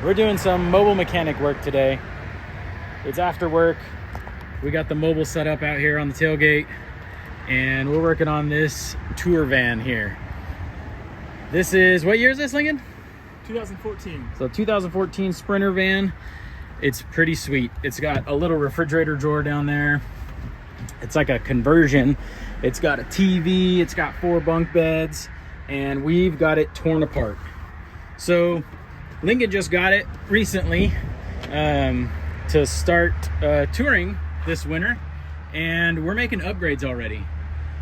We're doing some mobile mechanic work today. It's after work. We got the mobile set up out here on the tailgate, and we're working on this tour van here. This is, what year is this, Lincoln? 2014. So 2014 Sprinter van. It's pretty sweet. It's got a little refrigerator drawer down there. It's like a conversion. It's got a TV, it's got 4 bunk beds, and we've got it torn apart. So Lincoln just got it recently to start touring this winter, and we're making upgrades already.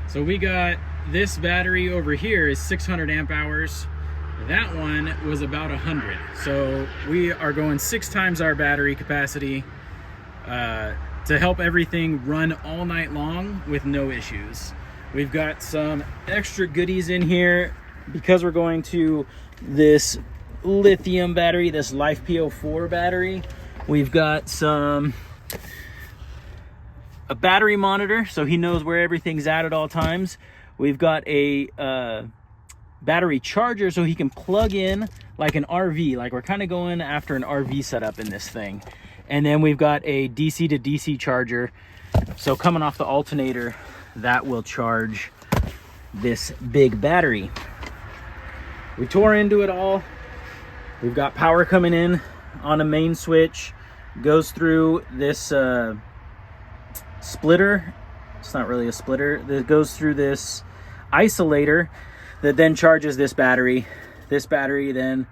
So we got this battery over here is 600 amp hours. That one was about 100. So we are going 6 times our battery capacity to help everything run all night long with no issues. We've got some extra goodies in here because we're going to this lithium battery, this Life PO4 battery. We've got a battery monitor so he knows where everything's at all times. We've got a battery charger so he can plug in like an RV, like we're kind of going after an RV setup in this thing. And then we've got a DC to DC charger, so coming off the alternator, that will charge this big battery. We tore into it all. We've got power coming in on a main switch, goes through this splitter. It's not really a splitter. That goes through this isolator that then charges this battery. This battery then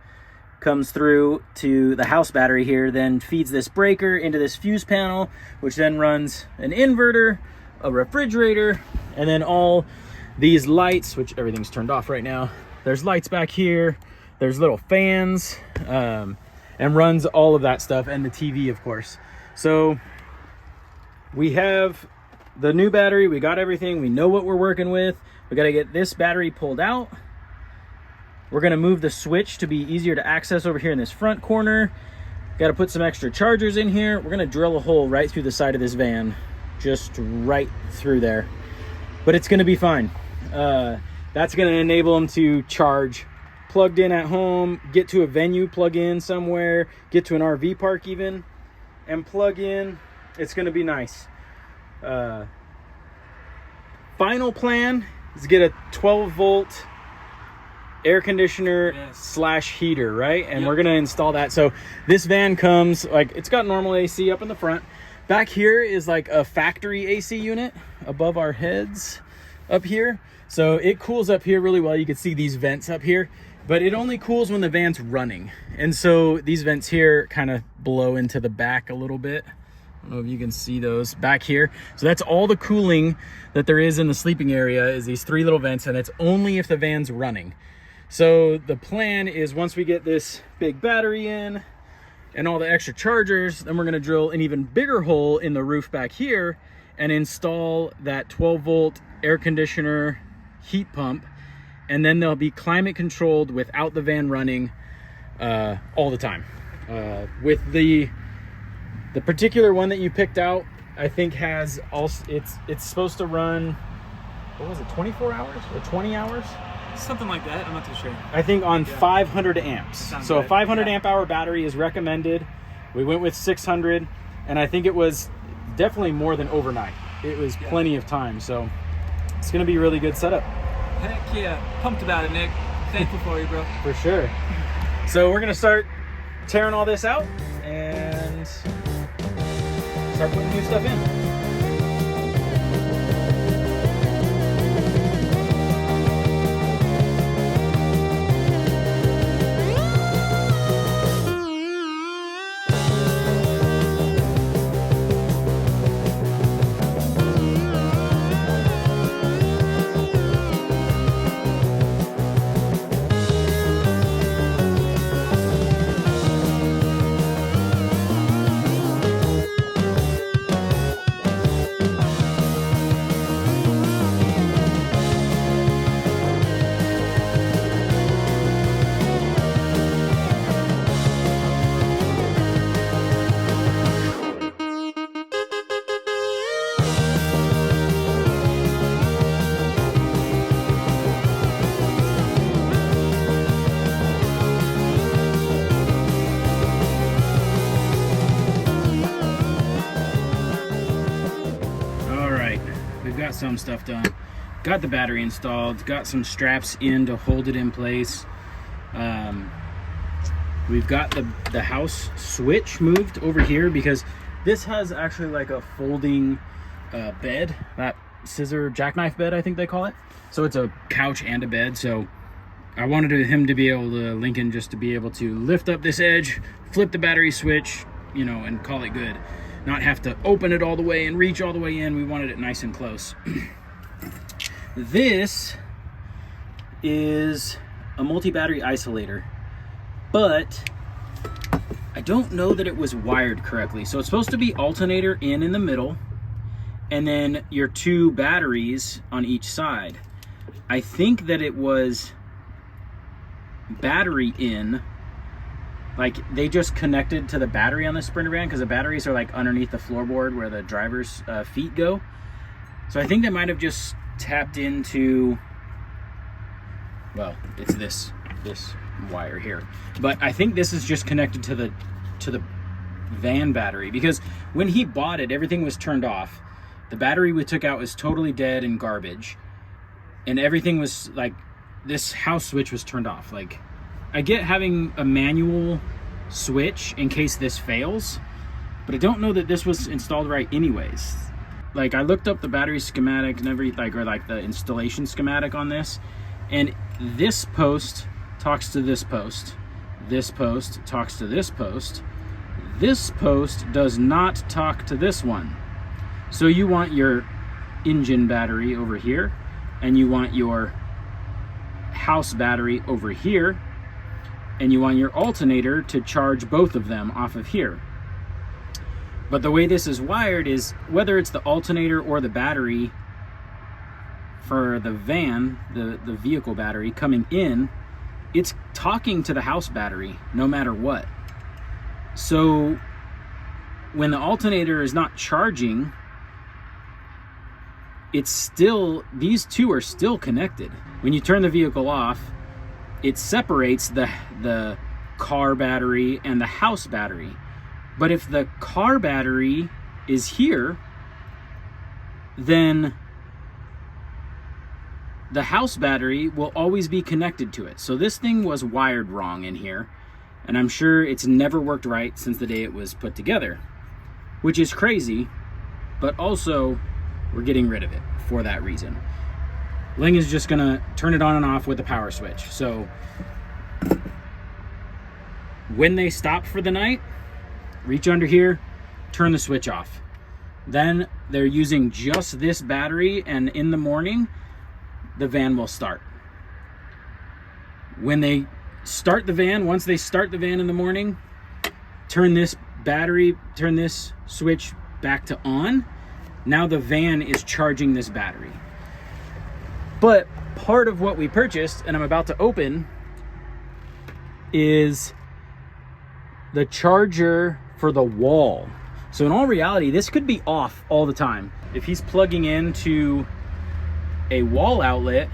comes through to the house battery here, then feeds this breaker into this fuse panel, which then runs an inverter, a refrigerator, and then all these lights, which everything's turned off right now. There's lights back here. There's little fans, and runs all of that stuff, and the TV, of course. So we have the new battery. We got everything. We know what we're working with. We got to get this battery pulled out. We're going to move the switch to be easier to access over here in this front corner. Got to put some extra chargers in here. We're going to drill a hole right through the side of this van, just right through there. But it's going to be fine. That's going to enable them to charge plugged in at home, get to a venue, plug in somewhere, get to an RV park even, and plug in. It's going to be nice. Final plan is get a 12-volt air conditioner slash heater, right? And we're going to install that. So this van comes, like, it's got normal AC up in the front. Back here is like a factory AC unit above our heads up here. So it cools up here really well. You can see these vents up here, but it only cools when the van's running. And so these vents here kind of blow into the back a little bit. I don't know if you can see those back here. So that's all the cooling that there is in the sleeping area, is these 3 little vents, and it's only if the van's running. So the plan is, once we get this big battery in and all the extra chargers, then we're going to drill an even bigger hole in the roof back here and install that 12-volt air conditioner heat pump, and then they'll be climate controlled without the van running all the time. With the particular one that you picked out, I think has also, it's supposed to run, what was it, 24 hours or 20 hours? Something like that. I'm not too sure. I think on 500 amps. So good. A 500 amp hour battery is recommended. We went with 600, and I think it was definitely more than overnight. It was plenty of time, so it's going to be a really good setup. Heck yeah. Pumped about it, Nick. Thankful for you, bro. For sure. So we're going to start tearing all this out and start putting new stuff in. some stuff done. Got the battery installed, got some straps in to hold it in place. We've got the house switch moved over here because this has actually like a folding bed, that scissor jackknife bed, I think they call it. So it's a couch and a bed. So I wanted him to be able to, Lincoln, just to be able to lift up this edge, flip the battery switch, you know, and call it good. Not have to open it all the way and reach all the way in. We wanted it nice and close. This is a multi-battery isolator, but I don't know that it was wired correctly. So it's supposed to be alternator in the middle, and then your 2 batteries on each side. I think that it was battery in, like they just connected to the battery on the Sprinter van, because the batteries are like underneath the floorboard where the driver's feet go. So I think they might have just tapped into, well, it's this wire here, but I think this is just connected to the van battery, because when he bought it, everything was turned off. The battery we took out was totally dead and garbage, and everything was like, this house switch was turned off. Like, I get having a manual switch in case this fails, but I don't know that this was installed right anyways. Like, I looked up the battery schematic and everything, or like the installation schematic on this, and this post talks to this post. This post talks to this post. This post does not talk to this one. So you want your engine battery over here, and you want your house battery over here, and you want your alternator to charge both of them off of here. But the way this is wired is, whether it's the alternator or the battery for the van, the vehicle battery coming in, it's talking to the house battery no matter what. So when the alternator is not charging, it's still, these 2 are still connected. When you turn the vehicle off, it separates the car battery and the house battery. But if the car battery is here, then the house battery will always be connected to it. So this thing was wired wrong in here, and I'm sure it's never worked right since the day it was put together, which is crazy, but also we're getting rid of it for that reason. Ling is just gonna turn it on and off with the power switch. So when they stop for the night, reach under here, turn the switch off. Then they're using just this battery, and in the morning, the van will start. When they start the van, once they start the van in the morning, turn this switch back to on. Now the van is charging this battery. But part of what we purchased, and I'm about to open, is the charger for the wall. So in all reality, this could be off all the time. If he's plugging into a wall outlet,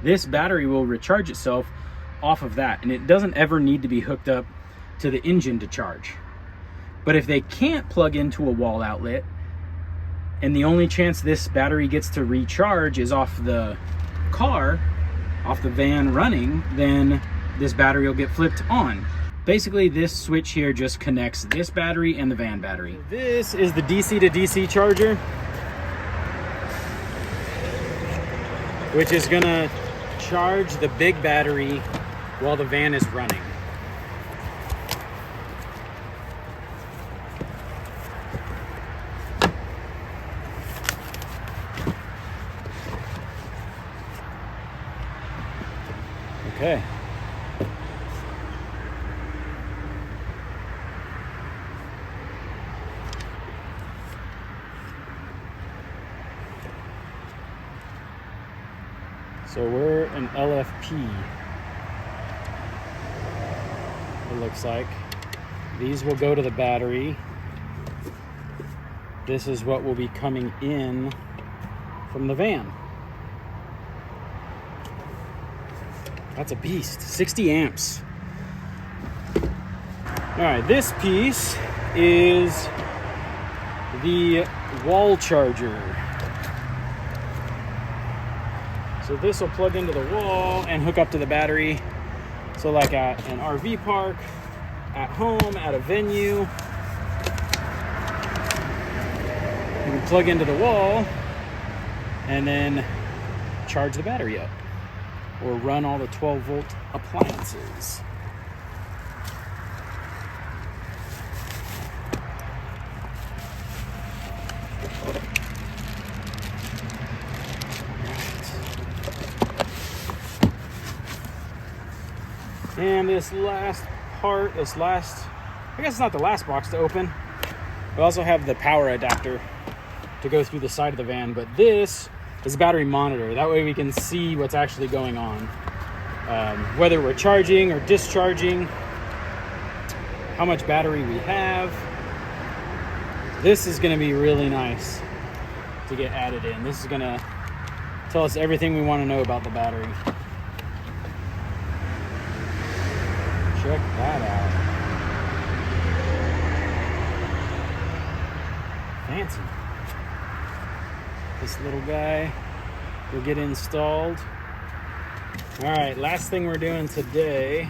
this battery will recharge itself off of that, and it doesn't ever need to be hooked up to the engine to charge. But if they can't plug into a wall outlet, and the only chance this battery gets to recharge is off the car, off the van running, then this battery will get flipped on. Basically, this switch here just connects this battery and the van battery. This is the DC to DC charger, which is gonna charge the big battery while the van is running. Okay. So we're an LFP, it looks like. These will go to the battery. This is what will be coming in from the van. That's a beast, 60 amps. All right, this piece is the wall charger. So this will plug into the wall and hook up to the battery. So like at an RV park, at home, at a venue, you can plug into the wall and then charge the battery up or run all the 12-volt appliances. And this last part, I guess it's not the last box to open. We also have the power adapter to go through the side of the van, but this is a battery monitor. That way we can see what's actually going on. Whether we're charging or discharging, how much battery we have. This is gonna be really nice to get added in. This is gonna tell us everything we wanna know about the battery. Check that out. Fancy. This little guy will get installed. All right, last thing we're doing today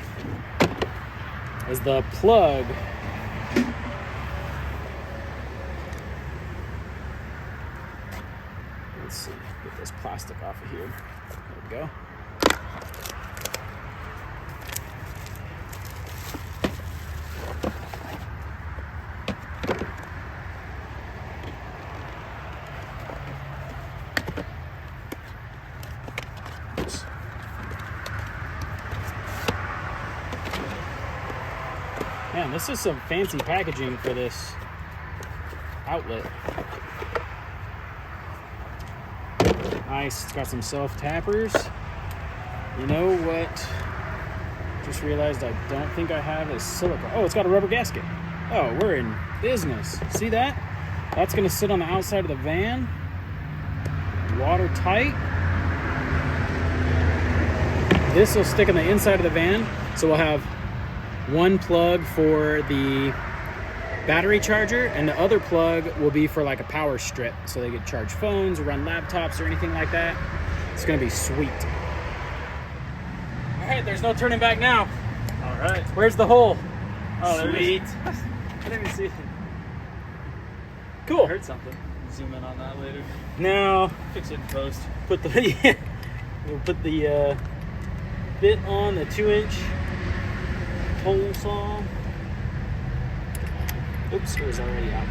is the plug. Let's see, get this plastic off of here. There we go. Man, this is some fancy packaging for this outlet. Nice, it's got some self-tappers. You know what? Just realized I don't think I have is silicone. Oh, it's got a rubber gasket. Oh, we're in business. See that? That's gonna sit on the outside of the van. Watertight. This will stick on the inside of the van, so we'll have one plug for the battery charger and the other plug will be for like a power strip so they can charge phones or run laptops or anything like that. It's gonna be sweet. All right, there's no turning back now. All right. Where's the hole? Oh, Sweet. I didn't even see it. Cool. I heard something. Zoom in on that later. Now Fix it in post. put the we'll put the bit on the 2-inch hole saw. Oops, it was already out.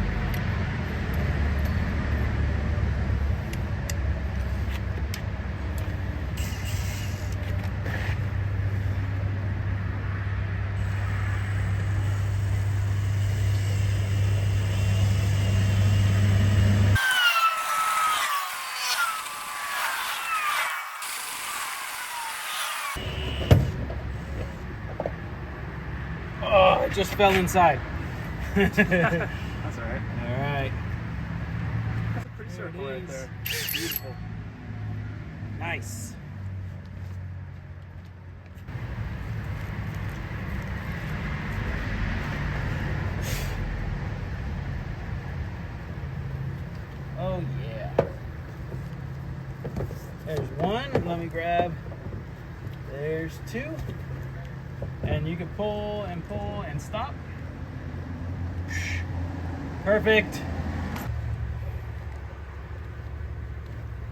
Oh, it just fell inside. That's all right. All right. That's a pretty circle right there. Beautiful. Nice. Oh yeah. There's one. Let me grab. There's two. And you can pull and stop. Perfect.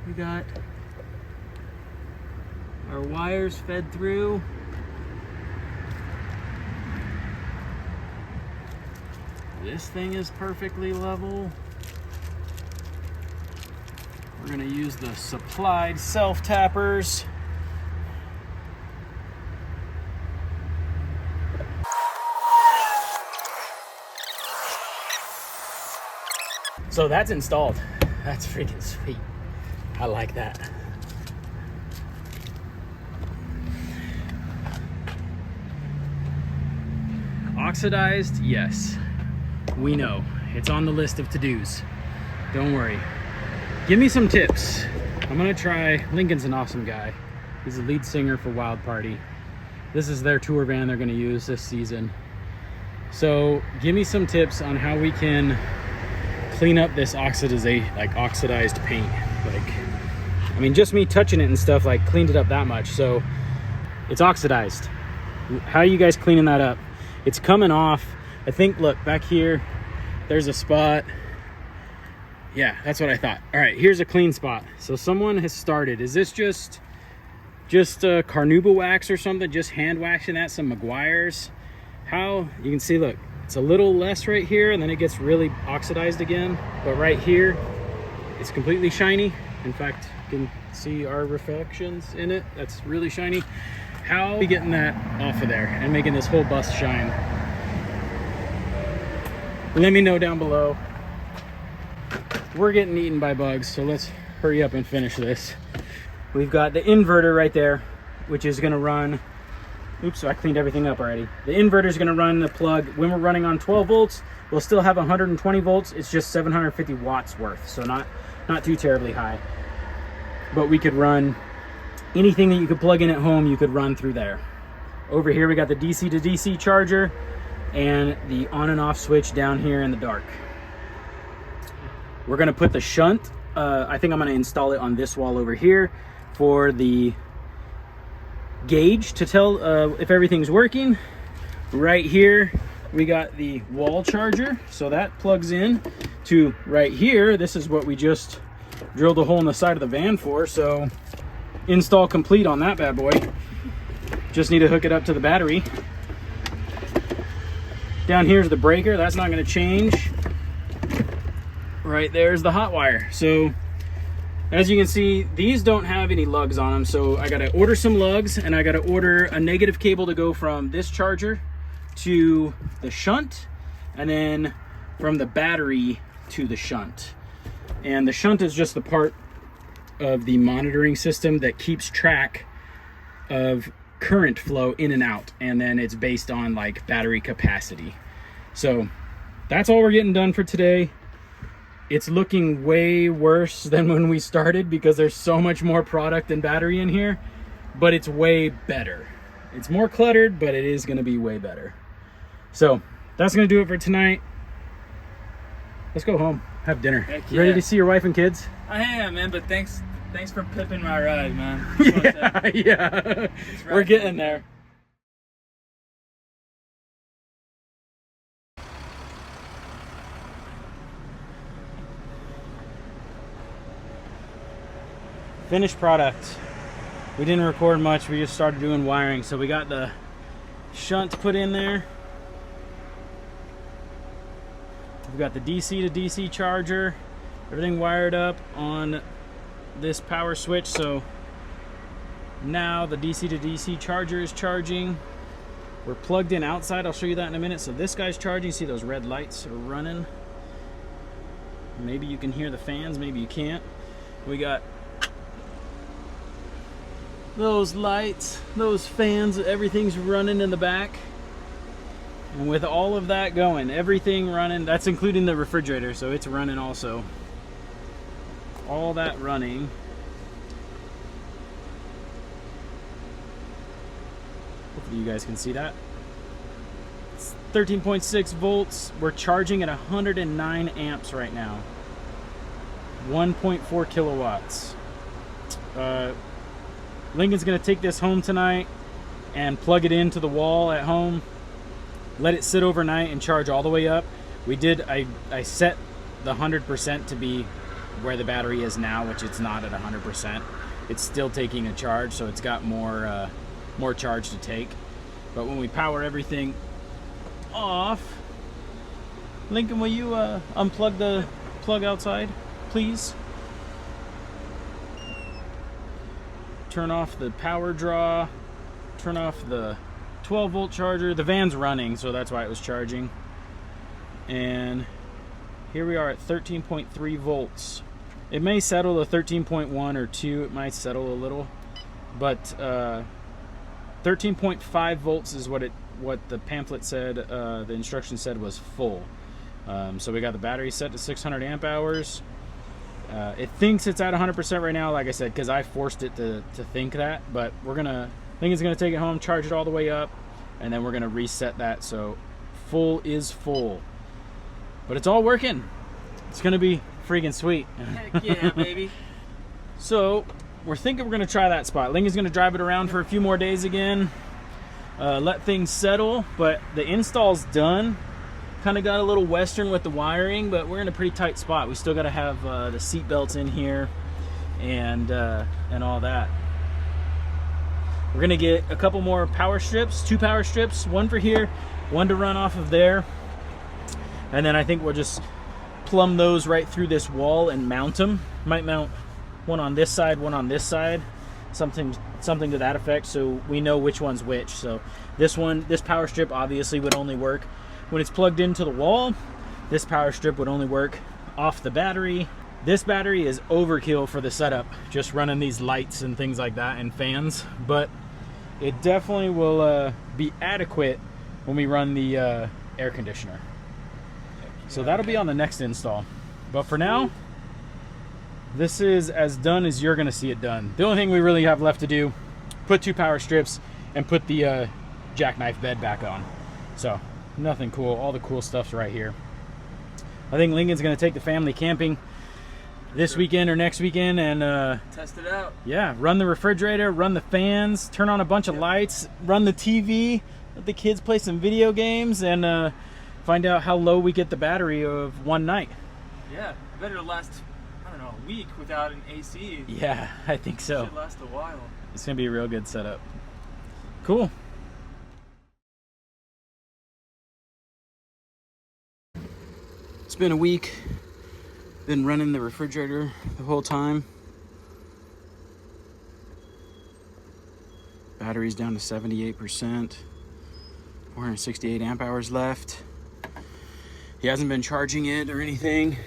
We got our wires fed through. This thing is perfectly level. We're gonna use the supplied self-tappers. So that's installed. That's freaking sweet. I like that. Oxidized, yes. We know. It's on the list of to-dos. Don't worry. Give me some tips. I'm gonna try, Lincoln's an awesome guy. He's the lead singer for Wild Party. This is their tour van they're gonna use this season. So give me some tips on how we can clean up this oxidized paint. Like, I mean, just me touching it and stuff like cleaned it up that much. So it's oxidized. How are you guys cleaning that up? It's coming off. I think, look back here, there's a spot. Yeah, that's what I thought. All right, here's a clean spot. So someone has started. Is this just carnauba wax or something? Just hand waxing that, some McGuire's. How, you can see, look, it's a little less right here and then it gets really oxidized again. But right here, it's completely shiny. In fact, you can see our reflections in it. That's really shiny. How are we getting that off of there and making this whole bus shine? Let me know down below. We're getting eaten by bugs, so let's hurry up and finish this. We've got the inverter right there, which is gonna run, oops, I cleaned everything up already. The inverter is gonna run the plug. When we're running on 12 volts, we'll still have 120 volts. It's just 750 watts worth, so not too terribly high. But we could run anything that you could plug in at home, you could run through there. Over here, we got the DC to DC charger and the on and off switch down here in the dark. We're gonna put the shunt, I think I'm gonna install it on this wall over here for the gauge to tell if everything's working. Right here, we got the wall charger. So that plugs in to right here. This is what we just drilled a hole in the side of the van for. So install complete on that bad boy. Just need to hook it up to the battery. Down here's the breaker. That's not going to change. Right there's the hot wire. So as you can see, these don't have any lugs on them. So I got to order some lugs and I got to order a negative cable to go from this charger to the shunt and then from the battery to the shunt. And the shunt is just the part of the monitoring system that keeps track of current flow in and out, and then it's based on like battery capacity. So that's all we're getting done for today. It's looking way worse than when we started because there's so much more product and battery in here, but it's way better. It's more cluttered, but it is going to be way better. So that's going to do it for tonight. Let's go home, have dinner. Heck yeah. Ready to see your wife and kids? I am, man, but thanks for pipping my ride, man. Yeah. We're getting there. Finished product. We didn't record much, we just started doing wiring. So we got the shunt put in there. We've got the DC to DC charger. Everything wired up on this power switch. So now the DC to DC charger is charging. We're plugged in outside. I'll show you that in a minute. So this guy's charging. See those red lights are running. Maybe you can hear the fans, maybe you can't. We got those lights, those fans, everything's running in the back. And with all of that going, everything running, that's including the refrigerator, so it's running also. All that running. Hopefully you guys can see that. It's 13.6 volts. We're charging at 109 amps right now. 1.4 kilowatts. Lincoln's gonna take this home tonight and plug it into the wall at home. Let it sit overnight and charge all the way up. I set the 100% to be where the battery is now, which it's not at 100%. It's still taking a charge, so it's got more charge to take. But when we power everything off, Lincoln, will you unplug the plug outside, please? Turn off the power draw, turn off the 12 volt charger. The van's running, so that's why it was charging. And here we are at 13.3 volts. It may settle to 13.1 or 2, it might settle a little, but 13.5 volts is what the pamphlet said, the instruction said was full. So we got the battery set to 600 amp hours. It thinks it's at 100% right now, like I said, because I forced it to think that. But Lincoln's gonna take it home, charge it all the way up, and then we're gonna reset that. So full is full, but it's all working. It's gonna be freaking sweet. Heck yeah, baby. So we're thinking we're gonna try that spot. Lincoln's gonna drive it around for a few more days again, let things settle. But the install's done. Kind of got a little western with the wiring, but we're in a pretty tight spot. We still got to have the seat belts in here and all that. We're gonna get a couple more power strips, 2 power strips, one for here, one to run off of there, and then I think we'll just plumb those right through this wall and mount them. Might mount one on this side, one on this side, something to that effect, so we know which one's which. So this power strip obviously would only work when it's plugged into the wall. This power strip would only work off the battery. This battery is overkill for the setup, just running these lights and things like that and fans, but it definitely will be adequate when we run the air conditioner. So that'll be on the next install. But for now, this is as done as you're gonna see it done. The only thing we really have left to do, put 2 power strips and put the jackknife bed back on. So nothing cool, all the cool stuff's right here. I think Lincoln's gonna take the family camping this weekend or next weekend and test it out. Yeah, run the refrigerator, run the fans, turn on a bunch of lights, run the TV, let the kids play some video games, and find out how low we get the battery of one night. Yeah, I bet it'll last, I don't know, a week without an AC. Yeah, I think so. It should last a while. It's gonna be a real good setup. Cool. It's been a week. Been running the refrigerator the whole time. Battery's down to 78%. 468 amp hours left. He hasn't been charging it or anything.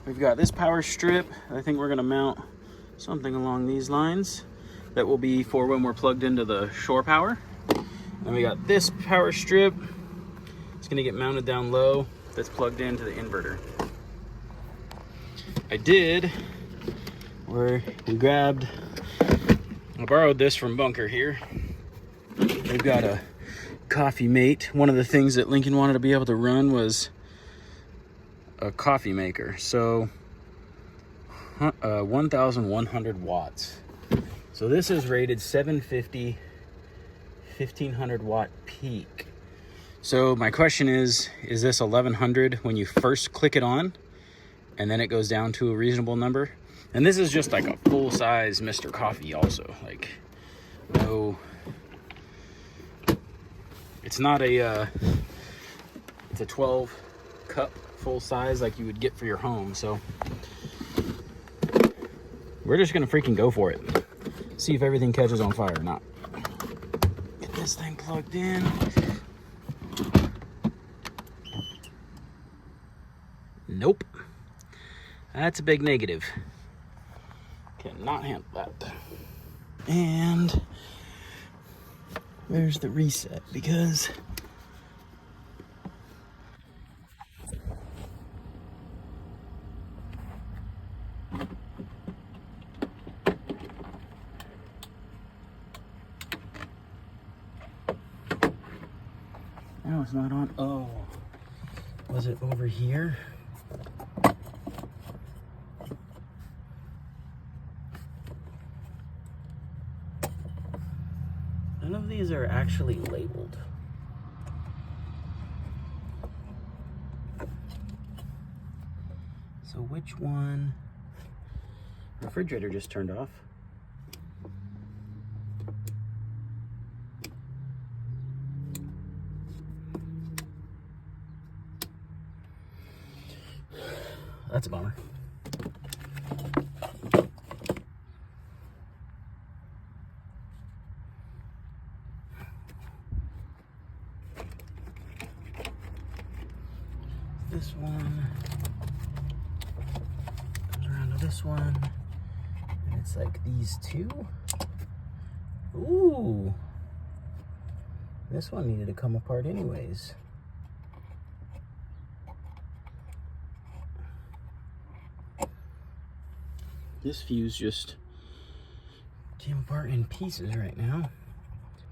We've got this power strip. I think we're gonna mount something along these lines. That will be for when we're plugged into the shore power. Then we got this power strip. It's gonna get mounted down low. That's plugged into the inverter. I borrowed this from Bunker here. They've got a coffee mate. One of the things that Lincoln wanted to be able to run was a coffee maker. So 1,100 watts. So this is rated 750, 1,500 watt peak. So my question is this 1,100 when you first click it on and then it goes down to a reasonable number? And this is just like a full-size Mr. Coffee also. Like, no, it's not a, it's a 12 cup full size like you would get for your home. So we're just gonna freaking go for it. See if everything catches on fire or not. Get this thing plugged in. Nope. That's a big negative. Cannot handle that. And there's the reset because now it's not on. Oh, was it over here? None of these are actually labeled. So which one? Refrigerator just turned off. That's a bummer. This one comes around to this one, and it's like these two. Ooh, this one needed to come apart anyways. This fuse just came apart in pieces right now.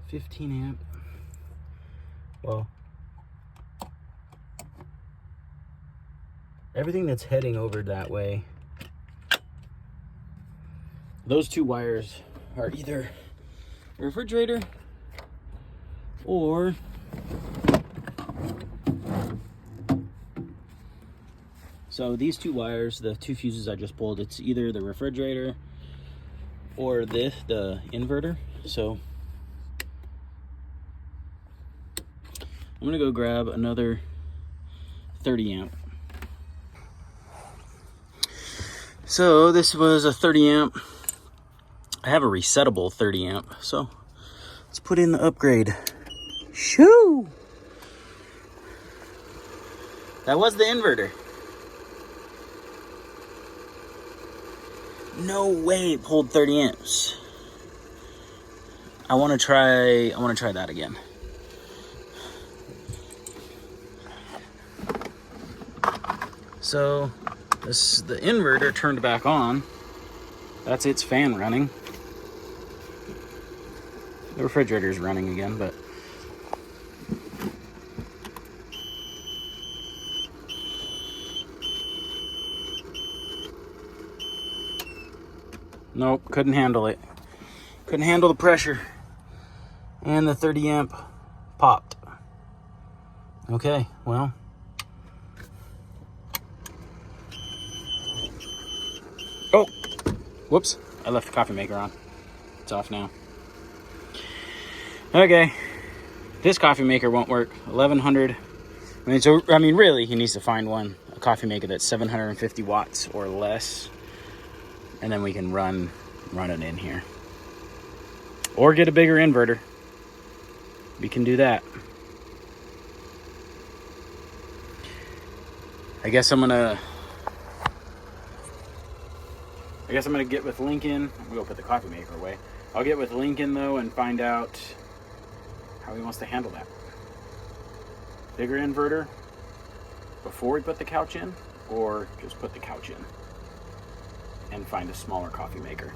15 amp. Well, everything that's heading over that way those two wires are either a refrigerator or so these two wires, the two fuses I just pulled, it's either the refrigerator or the inverter. So I'm gonna go grab another 30 amp. So this was a 30 amp. I have a resettable 30 amp, so let's put in the upgrade. Shoo! That was the inverter. No way it pulled 30 amps. I want to try that again. So the inverter turned back on. That's its fan running. The refrigerator's running again, but nope, couldn't handle it. Couldn't handle the pressure. And the 30 amp popped. Okay, well. Oh, whoops. I left the coffee maker on. It's off now. Okay. This coffee maker won't work. 1100. I mean, really, he needs to find a coffee maker that's 750 watts or less. And then we can run it in here. Or get a bigger inverter. We can do that. I guess I'm gonna get with Lincoln. I'm gonna go put the coffee maker away. I'll get with Lincoln though and find out how he wants to handle that. Bigger inverter before we put the couch in, or just put the couch in and find a smaller coffee maker.